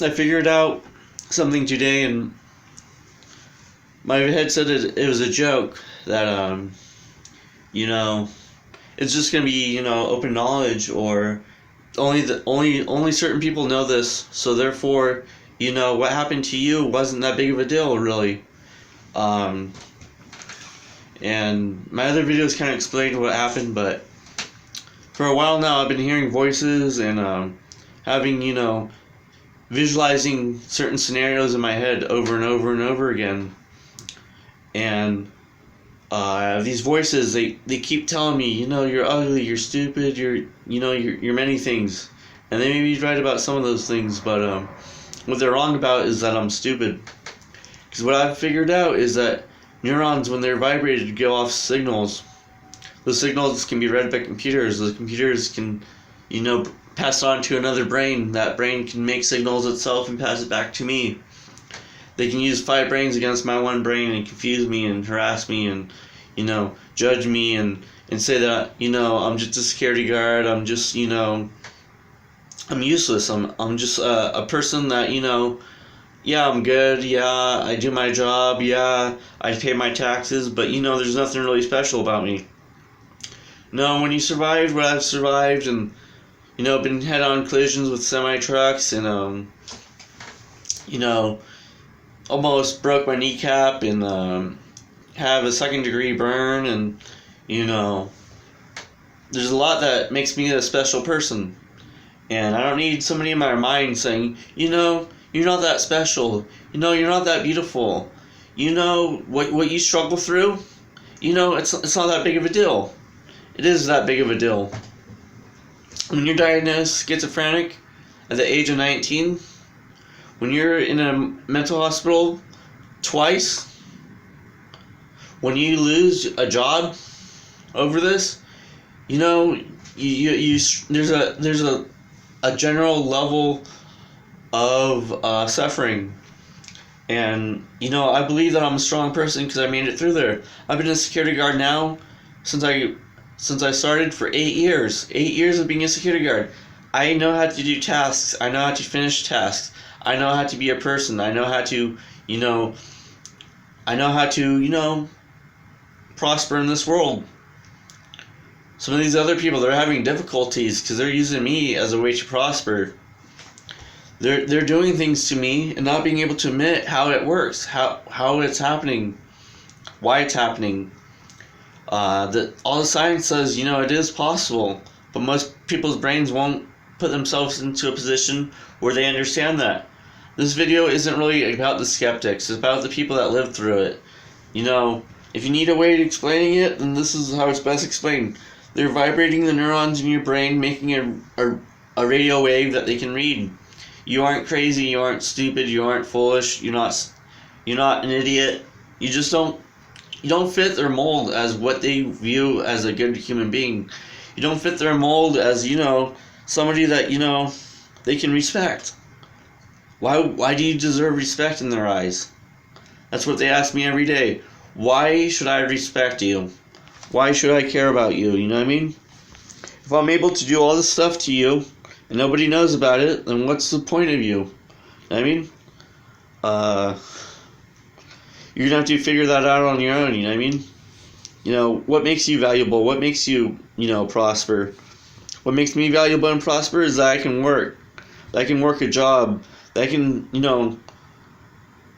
I figured out something today, and my head said it was a joke that it's just gonna be open knowledge, or only certain people know this, so therefore what happened to you wasn't that big of a deal, really. And my other videos kind of explained what happened, but for a while now I've been hearing voices and having visualizing certain scenarios in my head over and over and over again. And these voices, they keep telling me, you're ugly, you're stupid, you're many things. And they may be right about some of those things, but what they're wrong about is that I'm stupid. Because what I've figured out is that neurons, when they're vibrated, give off signals. Those signals can be read by computers. Those computers can, pass it on to another brain. That brain can make signals itself and pass it back to me. They can use 5 brains against my one brain and confuse me and harass me and, judge me and say that, I'm just a security guard. I'm just, I'm useless. I'm just a person that, yeah, I'm good. Yeah, I do my job. Yeah, I pay my taxes. But, there's nothing really special about me. No, when you survived what I've survived and, been head-on collisions with semi-trucks and, almost broke my kneecap and have a 2nd-degree burn, and there's a lot that makes me a special person, and I don't need somebody in my mind saying, you're not that special, you're not that beautiful, what you struggle through, it's not that big of a deal. It is that big of a deal. When you're diagnosed schizophrenic at the age of 19, when you're in a mental hospital twice, when you lose a job over this, there's a general level of suffering. And I believe that I'm a strong person because I made it through there. I've been a security guard now since I started for 8 years. 8 years of being a security guard. I know how to do tasks. I know how to finish tasks. I know how to be a person. I know how to, prosper in this world. Some of these other people, they're having difficulties because they're using me as a way to prosper. They're doing things to me and not being able to admit how it works, how it's happening, why it's happening. All the science says, it is possible, but most people's brains won't put themselves into a position where they understand that. This video isn't really about the skeptics, it's about the people that lived through it. If you need a way to explaining it, then this is how it's best explained. They're vibrating the neurons in your brain, making a radio wave that they can read. You aren't crazy, you aren't stupid, you aren't foolish, you're not an idiot. You just don't fit their mold as what they view as a good human being. You don't fit their mold as, somebody that, they can respect. Why do you deserve respect in their eyes? That's what they ask me every day. Why should I respect you? Why should I care about you? You know what I mean? If I'm able to do all this stuff to you and nobody knows about it, then what's the point of you? You know what I mean? You're gonna have to figure that out on your own, you know what I mean? What makes you valuable? What makes you, prosper? What makes me valuable and prosper is that I can work. That I can work a job. That I can,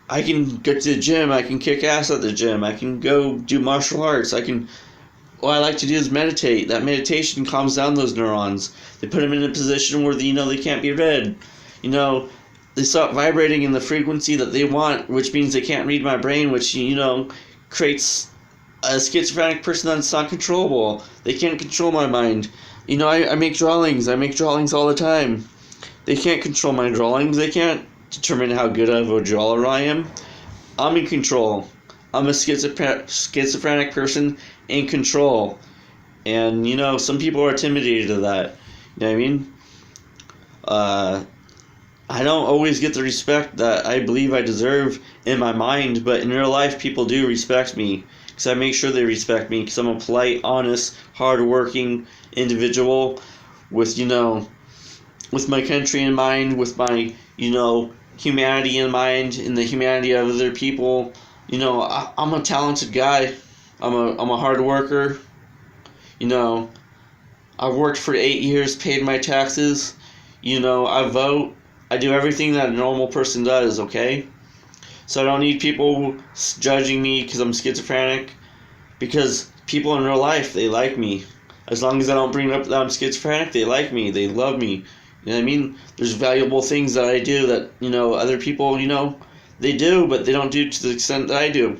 I can go to the gym. I can kick ass at the gym. I can go do martial arts. What I like to do is meditate. That meditation calms down those neurons. They put them in a position where, they can't be read. They stop vibrating in the frequency that they want, which means they can't read my brain, which, creates a schizophrenic person that's not controllable. They can't control my mind. I make drawings. I make drawings all the time. They can't control my drawings. They can't determine how good of a drawer I am. I'm in control. I'm a schizophrenic person in control. And, some people are intimidated of that. You know what I mean? I don't always get the respect that I believe I deserve in my mind, but in real life, people do respect me. Because I make sure they respect me, because I'm a polite, honest, hard-working individual with, with my country in mind, with my, humanity in mind, and the humanity of other people. I'm a talented guy. I'm a hard worker. I worked for 8 years, paid my taxes. I vote. I do everything that a normal person does, okay? So I don't need people judging me because I'm schizophrenic. Because people in real life, they like me. As long as I don't bring up that I'm schizophrenic, they like me. They love me. You know what I mean? There's valuable things that I do that, other people, they do, but they don't do to the extent that I do.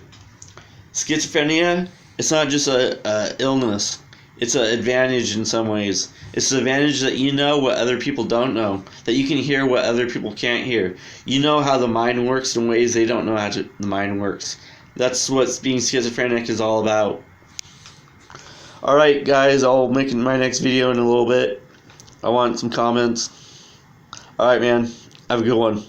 Schizophrenia, it's not just a illness. It's an advantage in some ways. It's an advantage that you know what other people don't know. That you can hear what other people can't hear. You know how the mind works in ways they don't know how the mind works. That's what being schizophrenic is all about. Alright guys, I'll make my next video in a little bit. I want some comments. Alright man, have a good one.